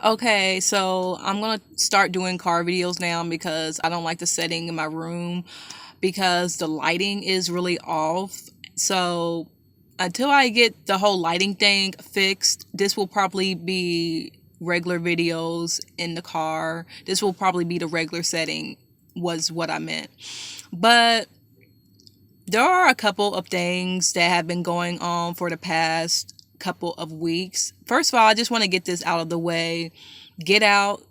Okay, so I'm gonna start doing car videos now because I don't like the setting in my room because the lighting is really off. So until I get the whole lighting thing fixed, this will probably be regular videos in the car. This will probably be the regular setting, was what I meant. But there are a couple of things that have been going on for the past couple of weeks. First of all, I just want to get this out of the way. Get out.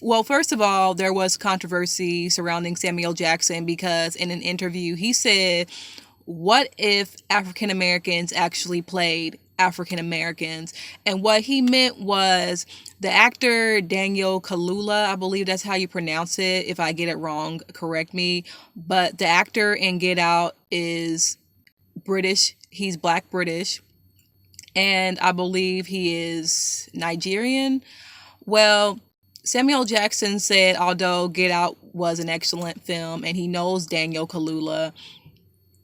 Well, first of all, there was controversy surrounding Samuel Jackson because in an interview he said, what if African Americans actually played African Americans? And what he meant was the actor Daniel Kaluuya, I believe that's how you pronounce it. If I get it wrong, correct me. But the actor in Get Out is British. He's Black British. And I believe he is Nigerian. Well, Samuel Jackson said, although Get Out was an excellent film and he knows Daniel Kaluuya,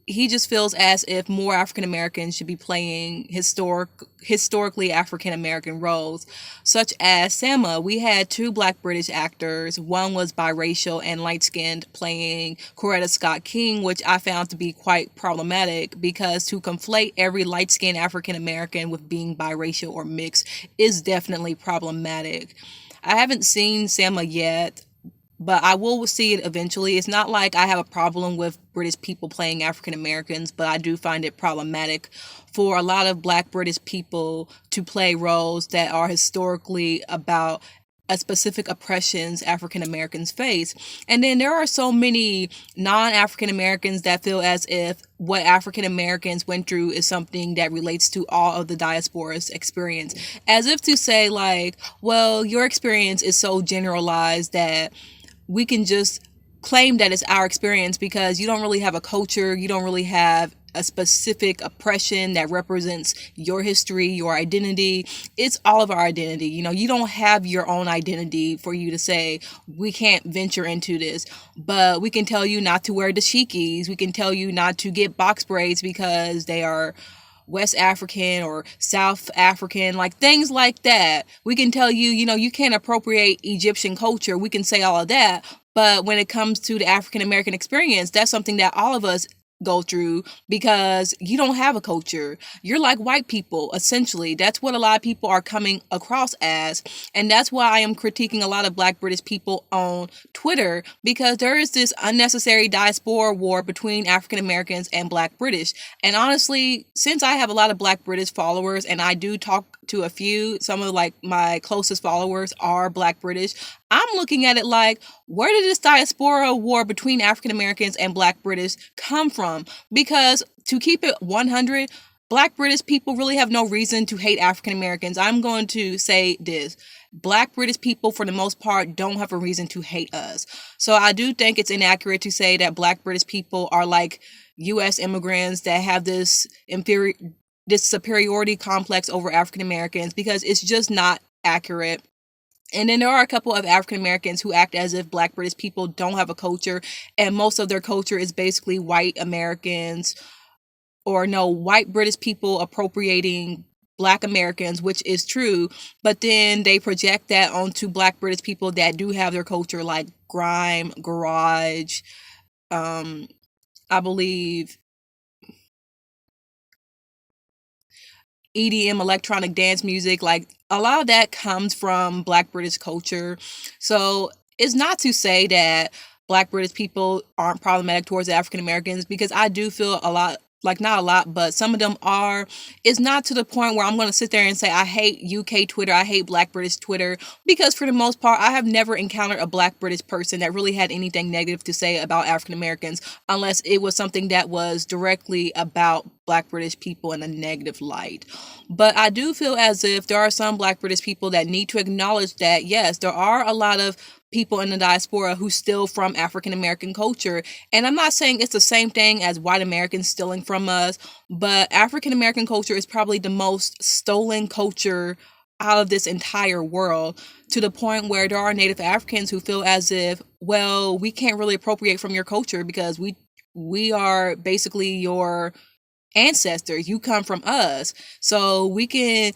he just feels as if more African Americans should be playing historically African American roles, such as Selma. We had two Black British actors. One was biracial and light skinned, playing Coretta Scott King, which I found to be quite problematic because to conflate every light skinned African American with being biracial or mixed is definitely problematic. I haven't seen Selma yet, but I will see it eventually. It's not like I have a problem with British people playing African Americans, but I do find it problematic for a lot of Black British people to play roles that are historically about a specific oppressions African Americans face. And then there are so many non-African Americans that feel as if what African Americans went through is something that relates to all of the diaspora's experience. As if to say, like, well, your experience is so generalized that we can just claim that it's our experience because you don't really have a culture, you don't really have a specific oppression that represents your history, your identity. It's all of our identity. You know, you don't have your own identity for you to say, we can't venture into this, but we can tell you not to wear dashikis. We can tell you not to get box braids because they are West African or South African, like things like that. We can tell you, you know, you can't appropriate Egyptian culture. We can say all of that. But when it comes to the African American experience, that's something that all of us go through because you don't have a culture. You're like white people, essentially. That's what a lot of people are coming across as. And that's why I am critiquing a lot of Black British people on Twitter because there is this unnecessary diaspora war between African Americans and Black British. And honestly, since I have a lot of Black British followers and I do talk to a few, some of like my closest followers are Black British, I'm looking at it like, where did this diaspora war between African Americans and Black British come from? Because to keep it 100, Black British people really have no reason to hate African Americans. I'm going to say this. Black British people, for the most part, don't have a reason to hate us. So I do think it's inaccurate to say that Black British people are like U.S. immigrants that have this superiority complex over African Americans because it's just not accurate. And then there are a couple of African Americans who act as if Black British people don't have a culture, and most of their culture is basically white Americans or no, white British people appropriating Black Americans, which is true, but then they project that onto Black British people that do have their culture, like grime, garage, I believe EDM, electronic dance music, like a lot of that comes from Black British culture. So it's not to say that Black British people aren't problematic towards African Americans because I do feel a lot, like not a lot, but some of them are. It's not to the point where I'm going to sit there and say I hate UK Twitter, I hate Black British Twitter, because for the most part, I have never encountered a Black British person that really had anything negative to say about African Americans, unless it was something that was directly about Black British people in a negative light. But I do feel as if there are some Black British people that need to acknowledge that, yes, there are a lot of people in the diaspora who steal from African American culture. And I'm not saying it's the same thing as white Americans stealing from us, but African American culture is probably the most stolen culture out of this entire world, to the point where there are Native Africans who feel as if, well, we can't really appropriate from your culture because we are basically your ancestors. You come from us. So we can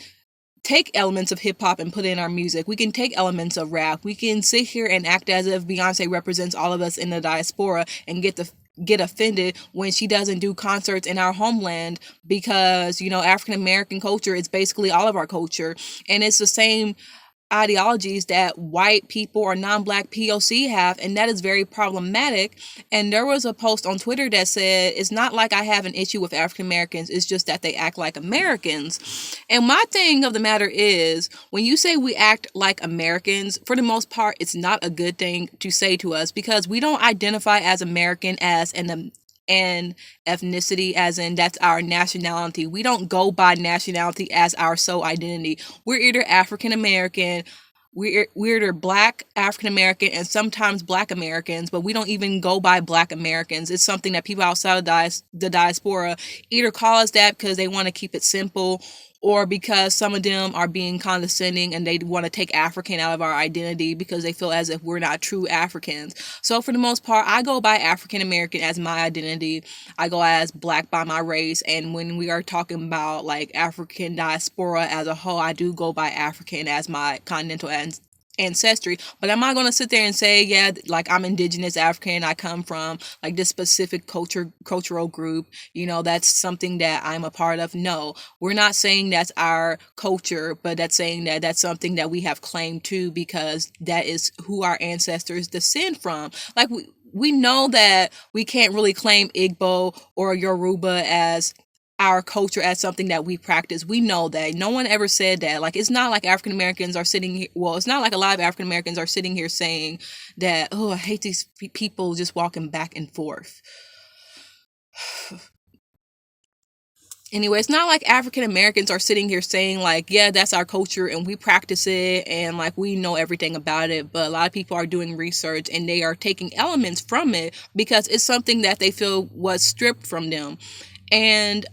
take elements of hip hop and put it in our music. We can take elements of rap. We can sit here and act as if Beyonce represents all of us in the diaspora and get offended when she doesn't do concerts in our homeland, because African American culture is basically all of our culture, and it's the same ideologies that white people or non-black POC have, and that is very problematic. And there was a post on Twitter that said, it's not like I have an issue with African Americans, it's just that they act like Americans. And my thing of the matter is, when you say we act like Americans, for the most part, it's not a good thing to say to us, because we don't identify as American as an ethnicity, as in that's our nationality. We don't go by nationality as our sole identity. We're either African American, we're either black African American, and sometimes black Americans, but we don't even go by black Americans. It's something that people outside of the diaspora either call us that because they want to keep it simple, or because some of them are being condescending and they want to take African out of our identity because they feel as if we're not true Africans. So for the most part, I go by African American as my identity. I go as black by my race. And when we are talking about like African diaspora as a whole, I do go by African as my continental ancestry. But I'm not going to sit there and say, yeah, like I'm indigenous African, I come from like this specific cultural group, that's something that I'm a part of. No, we're not saying that's our culture, but that's saying that that's something that we have claimed to, because that is who our ancestors descend from. Like we know that we can't really claim Igbo or Yoruba as our culture, as something that we practice. We know that. No one ever said that. Like, it's not like African Americans are sitting here, well, it's not like a lot of African Americans are sitting here saying that, oh, I hate these people just walking back and forth. Anyway, it's not like African Americans are sitting here saying like, yeah, that's our culture and we practice it and like we know everything about it. But a lot of people are doing research and they are taking elements from it because it's something that they feel was stripped from them. And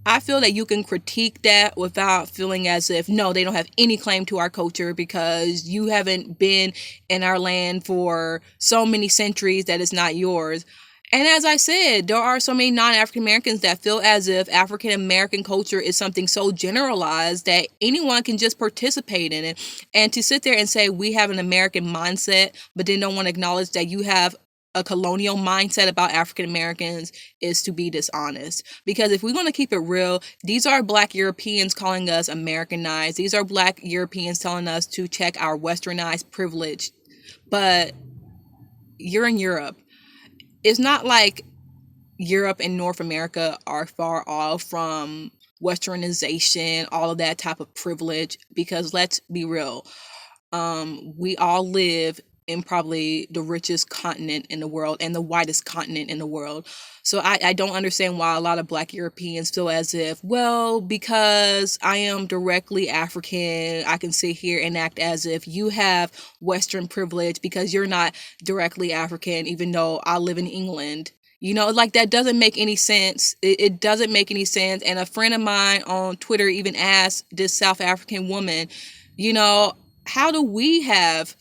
I feel that you can critique that without feeling as if, no, they don't have any claim to our culture because you haven't been in our land for so many centuries that it's not yours. And as I said, there are so many non-African Americans that feel as if African American culture is something so generalized that anyone can just participate in it. And to sit there and say we have an American mindset, but then don't want to acknowledge that you have a colonial mindset about African Americans is to be dishonest. Because if we're going to keep it real, these are Black Europeans calling us Americanized. These are Black Europeans telling us to check our westernized privilege. But you're in Europe. It's not like Europe and North America are far off from westernization, all of that type of privilege, because let's be real. We all live in probably the richest continent in the world and the widest continent in the world. So I don't understand why a lot of Black Europeans feel as if, well, because I am directly African, I can sit here and act as if you have Western privilege because you're not directly African, even though I live in England. Like that doesn't make any sense. It doesn't make any sense. And a friend of mine on Twitter even asked this South African woman, how do we have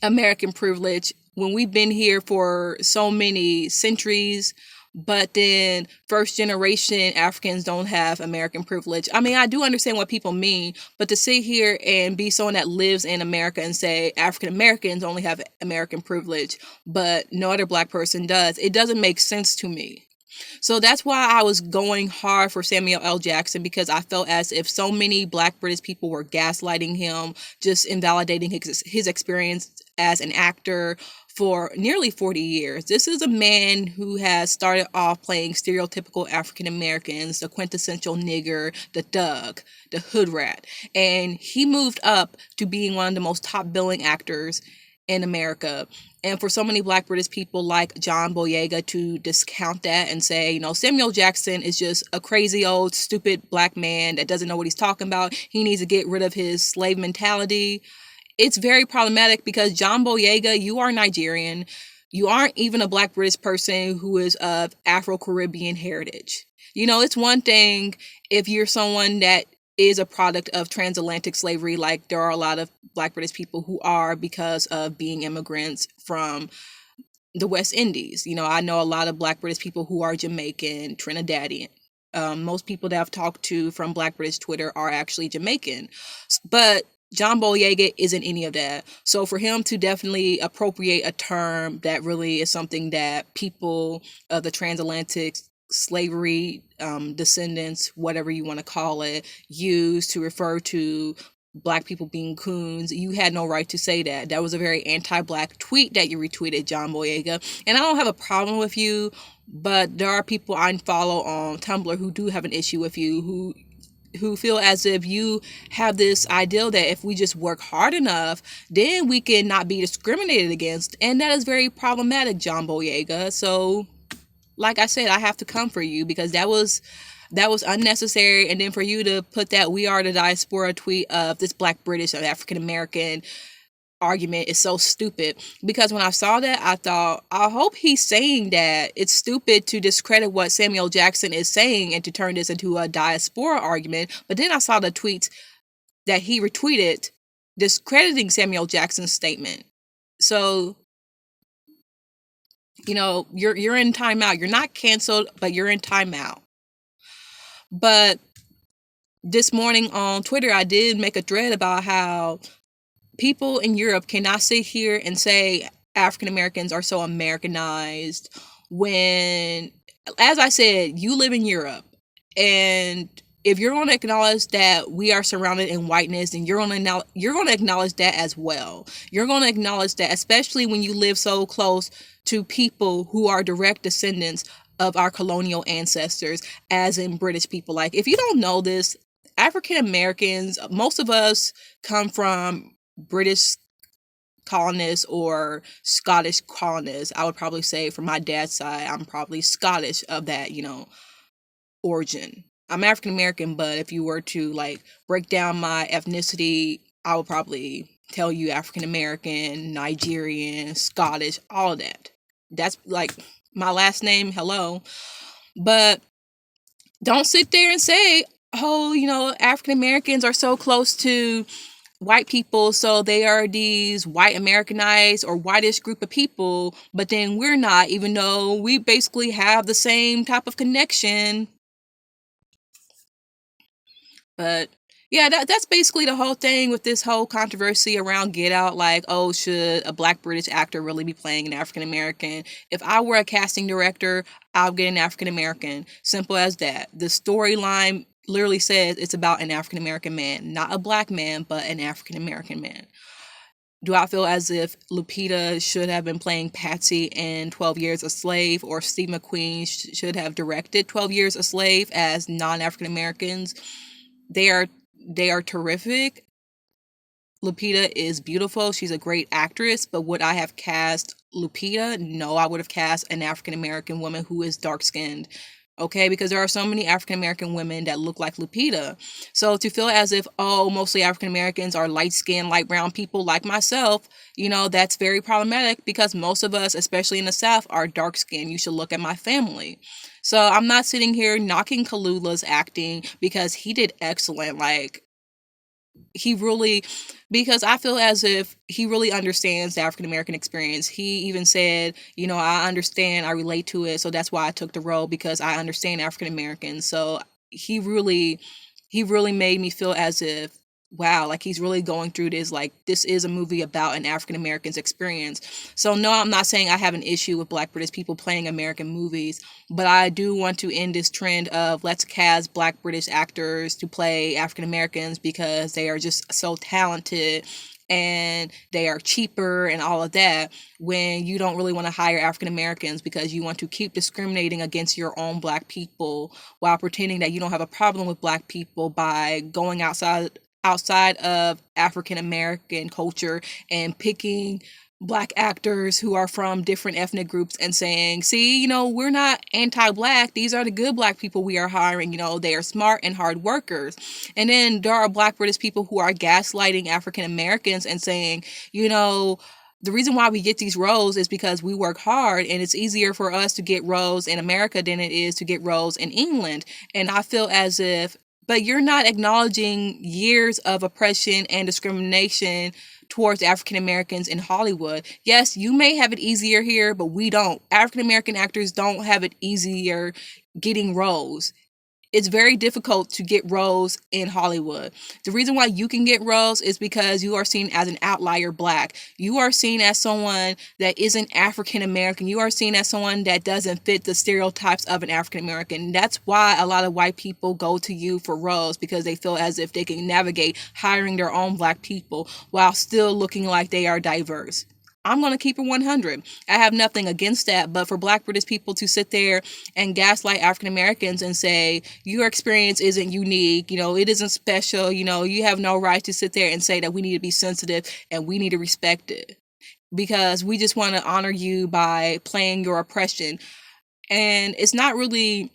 American privilege when we've been here for so many centuries, but then first generation Africans don't have American privilege? I mean, I do understand what people mean, but to sit here and be someone that lives in America and say African Americans only have American privilege, but no other Black person does, it doesn't make sense to me. So that's why I was going hard for Samuel L. Jackson, because I felt as if so many Black British people were gaslighting him, just invalidating his experience as an actor for nearly 40 years. This is a man who has started off playing stereotypical African Americans, the quintessential nigger, the thug, the hood rat. And he moved up to being one of the most top billing actors in America. And for so many Black British people like John Boyega to discount that and say, Samuel Jackson is just a crazy old stupid Black man that doesn't know what he's talking about, he needs to get rid of his slave mentality. It's very problematic because John Boyega, you are Nigerian. You aren't even a Black British person who is of Afro-Caribbean heritage. It's one thing if you're someone that is a product of transatlantic slavery, like there are a lot of Black British people who are because of being immigrants from the West Indies. I know a lot of Black British people who are Jamaican, Trinidadian, Most people that I've talked to from Black British Twitter are actually Jamaican. But John Boyega isn't any of that. So for him to definitely appropriate a term that really is something that people of the transatlantic slavery descendants, whatever you want to call it, use to refer to Black people being coons, you had no right to say that. That was a very anti-Black tweet that you retweeted, John Boyega. And I don't have a problem with you, but there are people I follow on Tumblr who do have an issue with you, who feel as if you have this ideal that if we just work hard enough, then we can not be discriminated against. And that is very problematic, John Boyega. So, like I said, I have to come for you because that was unnecessary. And then for you to put that "we are the diaspora" tweet of this Black British or African American argument is so stupid. Because when I saw that, I thought, I hope he's saying that it's stupid to discredit what Samuel Jackson is saying and to turn this into a diaspora argument. But then I saw the tweets that he retweeted discrediting Samuel Jackson's statement. So, you're in timeout. You're not canceled, but you're in timeout. But this morning on Twitter, I did make a thread about how people in Europe cannot sit here and say African Americans are so Americanized when, as I said, you live in Europe. And if you're going to acknowledge that we are surrounded in whiteness, then you're going to acknowledge that as well. You're going to acknowledge that, especially when you live so close to people who are direct descendants of our colonial ancestors, as in British people. Like, if you don't know this, African Americans, most of us come from British colonists or Scottish colonists. I would probably say from my dad's side, I'm probably Scottish of that, origin. I'm African American, but if you were to like break down my ethnicity, I would probably tell you African American, Nigerian, Scottish, all of that. That's like my last name, hello. But don't sit there and say, oh, African Americans are so close to white people, so they are these white Americanized or whitish group of people, but then we're not, even though we basically have the same type of connection. But yeah, that's basically the whole thing with this whole controversy around Get Out. Like, oh, should a Black British actor really be playing an African American? If I were a casting director, I'll get an African American. Simple as that. The storyline literally says it's about an African American man, not a Black man, but an African American man. Do I feel as if Lupita should have been playing Patsy in 12 Years a Slave, or Steve McQueen should have directed 12 Years a Slave as non-African Americans? They are terrific. Lupita is beautiful. She's a great actress. But would I have cast Lupita? No, I would have cast an African American woman who is dark skinned. Okay, because there are so many African American women that look like Lupita. So to feel as if, oh, mostly African Americans are light skinned, light brown people like myself, that's very problematic because most of us, especially in the South, are dark skinned. You should look at my family. So I'm not sitting here knocking Kaluuya's acting because he did excellent. Like, he really, because I feel as if he really understands the African American experience. He even said, I understand, I relate to it, so that's why I took the role, because I understand African Americans. So he really made me feel as if, wow, like he's really going through this. Like, this is a movie about an African American's experience. So no, I'm not saying I have an issue with Black British people playing American movies, but I do want to end this trend of let's cast Black British actors to play African Americans because they are just so talented and they are cheaper and all of that, when you don't really want to hire African Americans because you want to keep discriminating against your own Black people while pretending that you don't have a problem with Black people by going outside of African American culture and picking Black actors who are from different ethnic groups and saying, see, we're not anti-Black. These are the good Black people we are hiring. They are smart and hard workers. And then there are Black British people who are gaslighting African Americans and saying, the reason why we get these roles is because we work hard, and it's easier for us to get roles in America than it is to get roles in England. And I feel as if, but you're not acknowledging years of oppression and discrimination towards African Americans in Hollywood. Yes, you may have it easier here, but we don't. African American actors don't have it easier getting roles. it's very difficult to get roles in Hollywood. The reason why you can get roles is because you are seen as an outlier black. You are seen as someone that isn't African American. You are seen as someone that doesn't fit the stereotypes of an African American. That's why a lot of white people go to you for roles, because they feel as if they can navigate hiring their own black people while still looking like they are diverse. I'm going to keep it 100. I have nothing against that, but for Black British people to sit there and gaslight African Americans and say, your experience isn't unique, it isn't special, you have no right to sit there and say that we need to be sensitive and we need to respect it because we just want to honor you by playing your oppression. And it's not really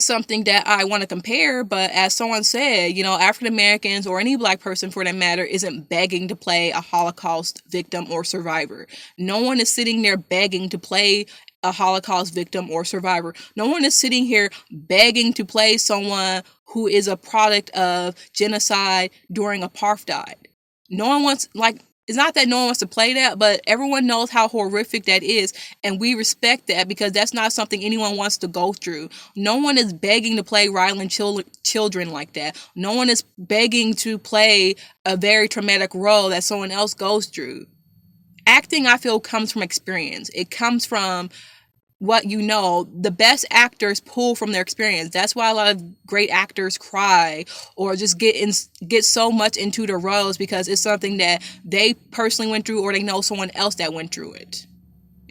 something that I want to compare, but as someone said, African Americans or any black person for that matter isn't begging to play a Holocaust victim or survivor. No one is sitting there begging to play a Holocaust victim or survivor. No one is sitting here begging to play someone who is a product of genocide during apartheid. No one wants, it's not that no one wants to play that, but everyone knows how horrific that is, and we respect that because that's not something anyone wants to go through. No one is begging to play Ryland children like that. No one is begging to play a very traumatic role that someone else goes through. Acting, I feel, comes from experience. It comes from what the best actors pull from their experience. That's why a lot of great actors cry or just get so much into the roles, because it's something that they personally went through or they know someone else that went through it.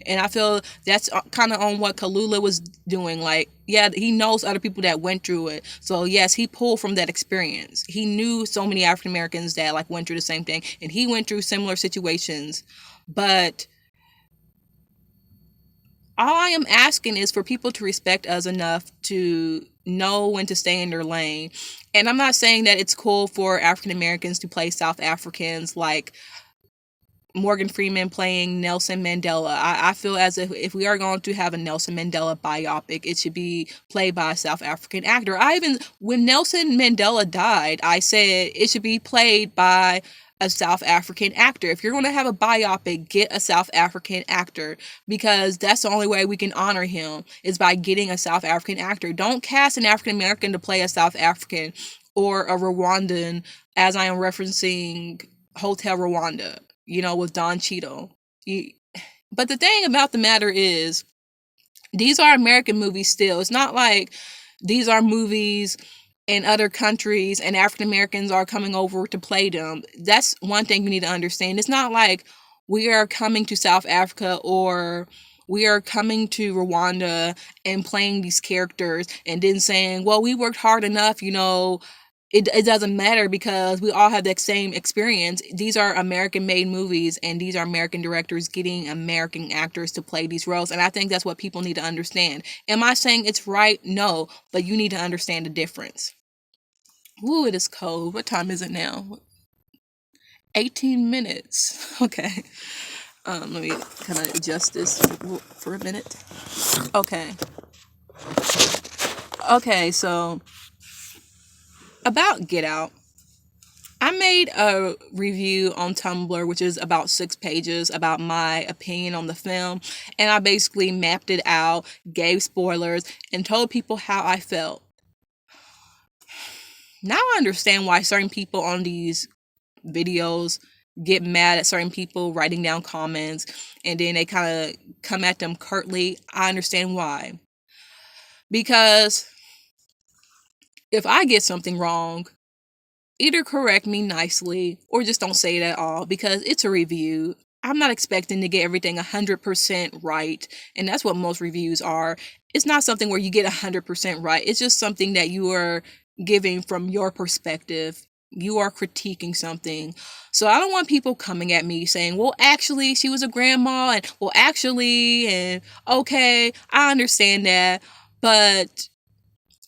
And I feel that's kind of on what Kaluuya was doing. He knows other people that went through it. So yes, he pulled from that experience. He knew so many African Americans that went through the same thing, and he went through similar situations. But all I am asking is for people to respect us enough to know when to stay in their lane. And I'm not saying that it's cool for African Americans to play South Africans like Morgan Freeman playing Nelson Mandela. I feel as if we are going to have a Nelson Mandela biopic, it should be played by a South African actor. When Nelson Mandela died, I said it should be played by a South African actor. If you're going to have a biopic, get a South African actor, because that's the only way we can honor him is by getting a South African actor. Don't cast an African American to play a South African or a Rwandan, as I am referencing Hotel Rwanda, with Don Cheadle. But the thing about the matter is, these are American movies still. It's not like these are movies in other countries and African Americans are coming over to play them. That's one thing you need to understand. It's not like we are coming to South Africa or we are coming to Rwanda and playing these characters and then saying, well, we worked hard enough, it doesn't matter because we all have that same experience. These are American-made movies, and these are American directors getting American actors to play these roles. And I think that's what people need to understand. Am I saying it's right? No, but you need to understand the difference. Ooh, it is cold. What time is it now? 18 minutes. Okay. Let me kind of adjust this for a minute. Okay. Okay, so about Get Out. I made a review on Tumblr, which is about 6 pages, about my opinion on the film. And I basically mapped it out, gave spoilers, and told people how I felt. Now I understand why certain people on these videos get mad at certain people writing down comments, and then they kind of come at them curtly. I understand why. Because if I get something wrong, either correct me nicely or just don't say it at all, because it's a review. I'm not expecting to get everything 100% right, and that's what most reviews are. It's not something where you get 100% right. It's just something that you are giving from your perspective. You are critiquing something. So I don't want people coming at me saying, well, actually, she was a grandma, and well, actually, and okay, I understand that, but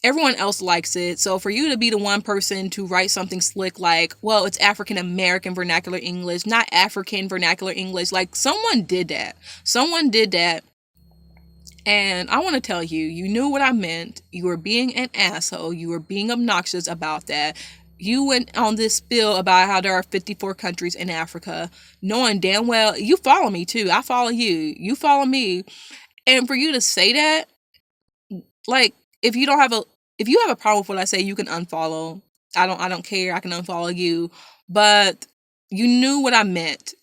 everyone else likes it. So for you to be the one person to write something slick like, well, it's African American vernacular English, not African vernacular English, someone did that. Someone did that. And I want to tell you, you knew what I meant. You were being an asshole. You were being obnoxious about that. You went on this spiel about how there are 54 countries in Africa, knowing damn well, you follow me too. I follow you. You follow me. And for you to say that, if you don't have if you have a problem with what I say, you can unfollow. I don't care. I can unfollow you. But you knew what I meant.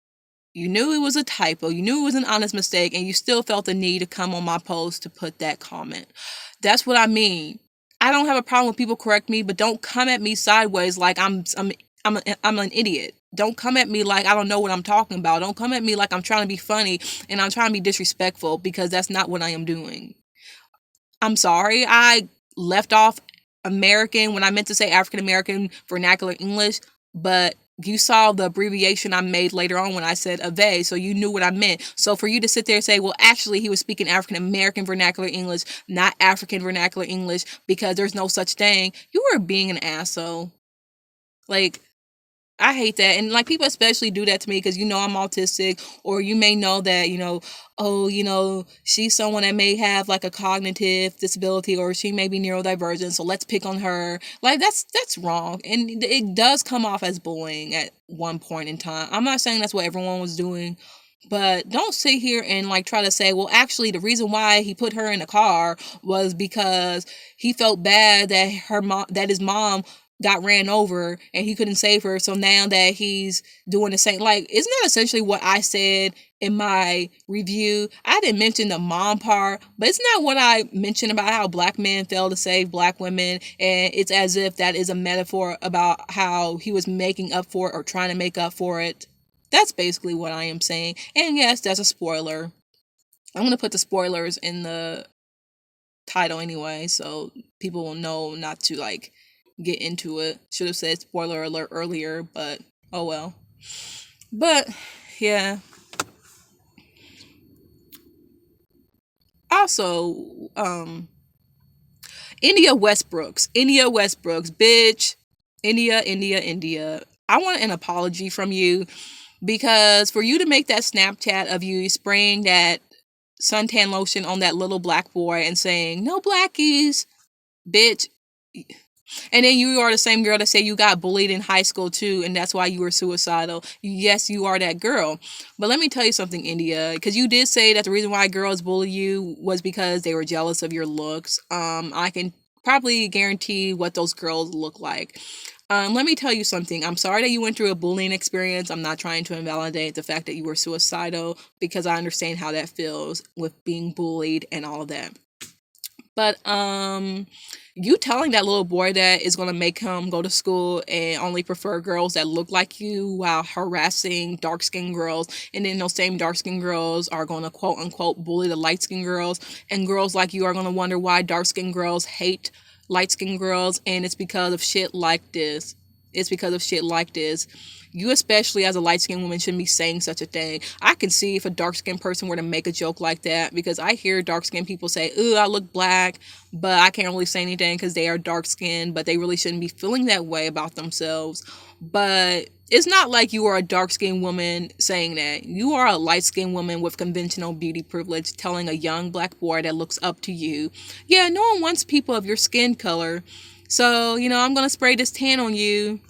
You knew it was a typo. You knew it was an honest mistake, and you still felt the need to come on my post to put that comment. That's what I mean. I don't have a problem with people correct me, but don't come at me sideways like I'm an idiot. Don't come at me like I don't know what I'm talking about. Don't come at me like I'm trying to be funny and I'm trying to be disrespectful, because that's not what I am doing. I'm sorry. I left off American when I meant to say African American vernacular English, but you saw the abbreviation I made later on when I said ave, so you knew what I meant. So for you to sit there and say, well, actually, he was speaking African American vernacular English, not African vernacular English, because there's no such thing, you were being an asshole. Like, I hate that. And like people especially do that to me because I'm autistic, or you may know that, oh, she's someone that may have like a cognitive disability, or she may be neurodivergent, so let's pick on her. Like that's wrong. And it does come off as bullying at one point in time. I'm not saying that's what everyone was doing, but don't sit here and like try to say, well, actually the reason why he put her in the car was because he felt bad that his mom got ran over and he couldn't save her. So now that he's doing the same, like, isn't that essentially what I said in my review? I didn't mention the mom part, but isn't that what I mentioned about how black men fail to save black women? And it's as if that is a metaphor about how he was making up for it or trying to make up for it. That's basically what I am saying. And yes, that's a spoiler. I'm going to put the spoilers in the title anyway, so people will know not to like get into it. Should have said spoiler alert earlier, but oh well. But yeah. Also, India Westbrooks, bitch. India. I want an apology from you, because for you to make that Snapchat of you spraying that suntan lotion on that little black boy and saying, no blackies, bitch. And then you are the same girl that said you got bullied in high school too, and that's why you were suicidal. Yes, you are that girl. But let me tell you something, India, because you did say that the reason why girls bully you was because they were jealous of your looks. I can probably guarantee what those girls look like. Let me tell you something. I'm sorry that you went through a bullying experience. I'm not trying to invalidate the fact that you were suicidal, because I understand how that feels with being bullied and all of that. But you telling that little boy that is going to make him go to school and only prefer girls that look like you while harassing dark-skinned girls, and then those same dark-skinned girls are going to quote unquote bully the light-skinned girls, and girls like you are going to wonder why dark-skinned girls hate light-skinned girls, and it's because of shit like this. You, especially as a light-skinned woman, shouldn't be saying such a thing. I can see if a dark-skinned person were to make a joke like that, because I hear dark-skinned people say, ooh, I look black, but I can't really say anything because they are dark-skinned, but they really shouldn't be feeling that way about themselves. But it's not like you are a dark-skinned woman saying that. You are a light-skinned woman with conventional beauty privilege telling a young black boy that looks up to you, yeah, no one wants people of your skin color. So, I'm going to spray this tan on you.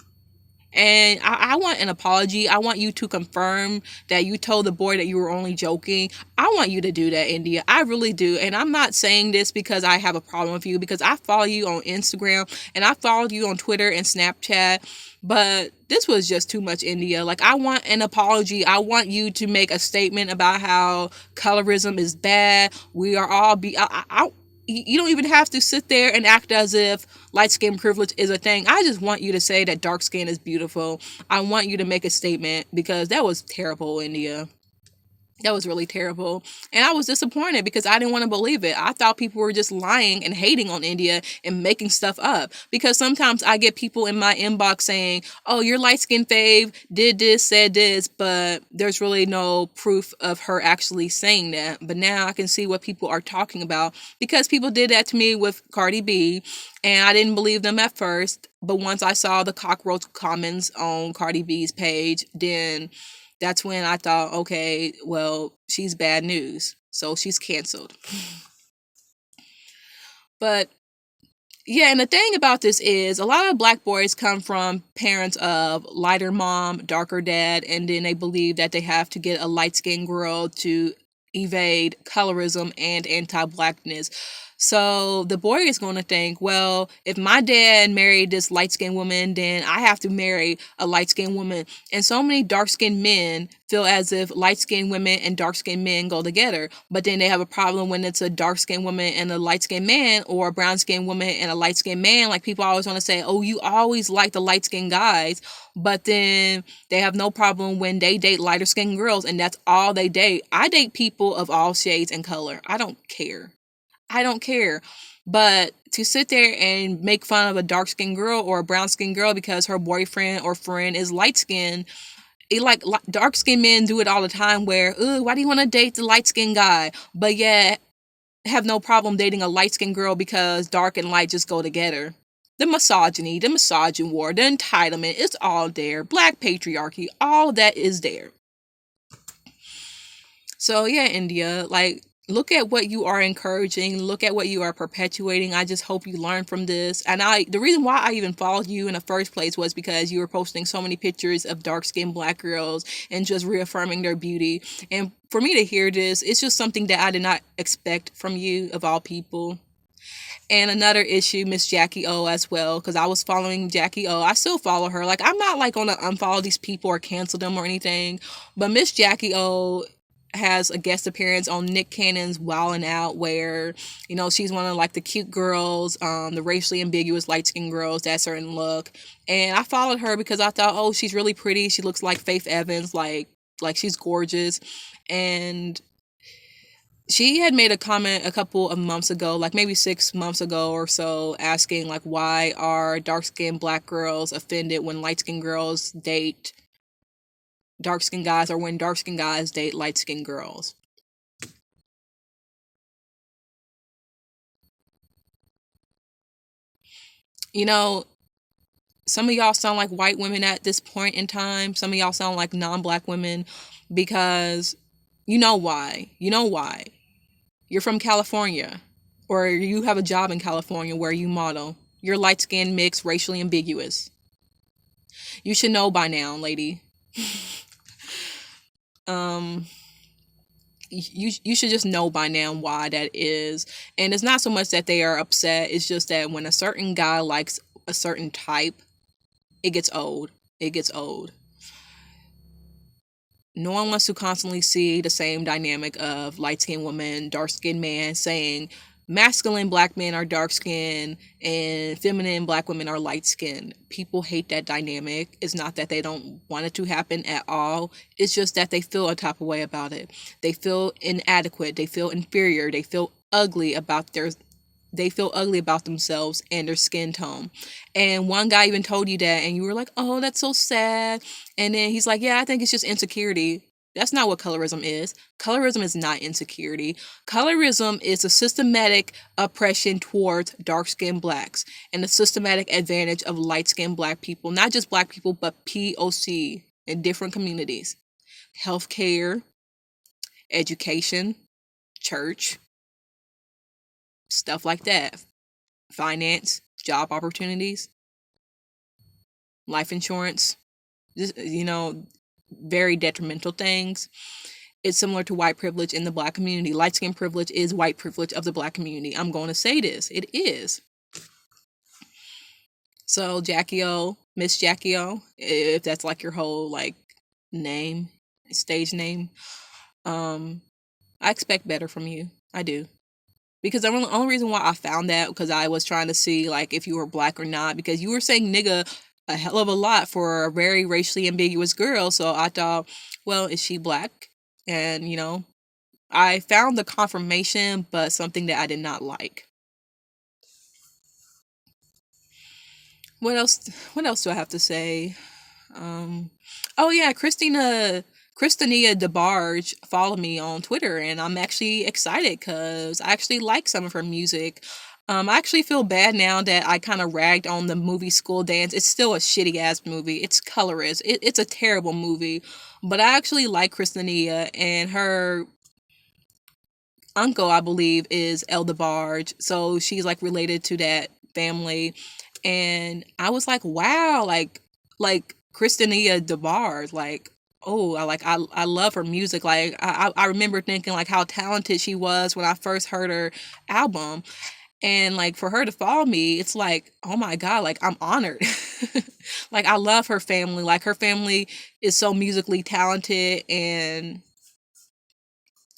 And I want an apology. I want you to confirm that you told the boy that you were only joking. I want you to do that, India. I really do. And I'm not saying this because I have a problem with you, because I follow you on Instagram and I followed you on Twitter and Snapchat. But this was just too much, India. Like, I want an apology. I want you to make a statement about how colorism is bad. We are all you don't even have to sit there and act as if light skin privilege is a thing. I just want you to say that dark skin is beautiful. I want you to make a statement, because that was terrible, India. That was really terrible. And I was disappointed because I didn't want to believe it. I thought people were just lying and hating on India and making stuff up. Because sometimes I get people in my inbox saying, oh, your light-skinned fave did this, said this, but there's really no proof of her actually saying that. But now I can see what people are talking about, because people did that to me with Cardi B, and I didn't believe them at first. But once I saw the cockroach comments on Cardi B's page, then that's when I thought, okay, well, she's bad news, so she's canceled. But yeah, and the thing about this is a lot of black boys come from parents of lighter mom, darker dad, and then they believe that they have to get a light-skinned girl to evade colorism and anti-blackness. So the boy is going to think, well, if my dad married this light skinned woman, then I have to marry a light skinned woman. And so many dark skinned men feel as if light skinned women and dark skinned men go together. But then they have a problem when it's a dark skinned woman and a light skinned man, or a brown skinned woman and a light skinned man. Like, people always want to say, oh, you always like the light skinned guys. But then they have no problem when they date lighter skinned girls, and that's all they date. I date people of all shades and color. I don't care. I don't care. But to sit there and make fun of a dark skinned girl or a brown skinned girl because her boyfriend or friend is light skinned, it like dark skinned men do it all the time where, ooh, why do you want to date the light skinned guy? But yet have no problem dating a light skinned girl because dark and light just go together. The misogyny, the misogyny war, the entitlement, it's all there. Black patriarchy, all that is there. So yeah, India, like, look at what you are encouraging, look at what you are perpetuating. I just hope you learn from this. And the reason why I even followed you in the first place was because you were posting so many pictures of dark-skinned black girls and just reaffirming their beauty. And for me to hear this, it's just something that I did not expect from you, of all people. And another issue, Miss Jackie O as well, because I was following Jackie O. I still follow her. Like, I'm not like gonna unfollow these people or cancel them or anything. But Miss Jackie O has a guest appearance on Nick Cannon's Wildin' Out, where, you know, she's one of like the cute girls, the racially ambiguous light skinned girls, that certain look. And I followed her because I thought, oh, she's really pretty. She looks like Faith Evans, like she's gorgeous. And she had made a comment a couple of months ago, like maybe 6 months ago or so, asking like, why are dark-skinned black girls offended when light-skinned girls date dark-skinned guys, or when dark-skinned guys date light-skinned girls. You know, some of y'all sound like white women at this point in time. Some of y'all sound like non-black women, because you know why. You know why. You're from California, or you have a job in California where you model. You're light-skinned, mixed, racially ambiguous. You should know by now, lady. You should just know by now why that is. And it's not so much that they are upset, it's just that when a certain guy likes a certain type, it gets old. It gets old. No one wants to constantly see the same dynamic of light-skinned woman, dark-skinned man, saying masculine black men are dark-skinned and feminine black women are light-skinned. People hate that dynamic. It's not that they don't want it to happen at all. It's just that they feel a type of way about it. They feel inadequate. They feel inferior. They feel ugly about themselves and their skin tone. And one guy even told you that, and you were like, oh, that's so sad. And then he's like, yeah, I think it's just insecurity. That's not what colorism is. Colorism is not insecurity. Colorism is a systematic oppression towards dark-skinned blacks and the systematic advantage of light-skinned black people, not just black people, but POC in different communities. Healthcare, education, church, stuff like that. Finance, job opportunities, life insurance, just, very detrimental things. It's similar to white privilege in the black community. Light skin privilege is white privilege of the black community. I'm going to say this. It is. So Jackie O, Miss Jackie O, if that's like your whole like name, stage name, I expect better from you. I do. Because the only reason why I found that, because I was trying to see like if you were black or not, because you were saying nigga a hell of a lot for a very racially ambiguous girl. So I thought, well, is she black? And I found the confirmation, but something that I did not like. What else do I have to say? Oh yeah, Christina DeBarge followed me on Twitter, and I'm actually excited because I actually like some of her music. I actually feel bad now that I kind of ragged on the movie School Dance. It's still a shitty ass movie. It's colorist. It's a terrible movie, but I actually like Christina, and her uncle, I believe, is El DeBarge, so she's like related to that family. And I was like, wow, like Christina DeBarge, like oh, I love her music. Like I remember thinking like how talented she was when I first heard her album. And like for her to follow me, it's like, oh my God, like I'm honored. Like I love her family. Like her family is so musically talented, and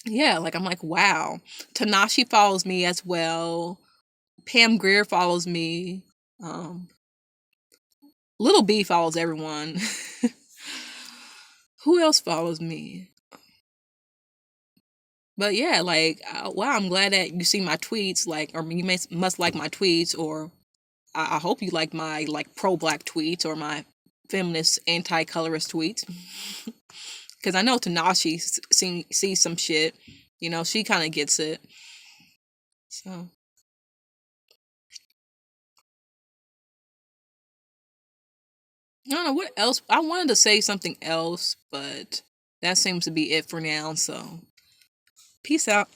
yeah, like I'm like, wow. Tanashi follows me as well. Pam Greer follows me. Um, Little B follows everyone. Who else follows me? But yeah, like wow, I'm glad that you see my tweets. Like, or you must like my tweets, or I hope you like my like pro-black tweets or my feminist anti-colorist tweets. Because I know Tanashi sees some shit. You know, she kind of gets it. So I don't know what else. I wanted to say something else, but that seems to be it for now. So peace out.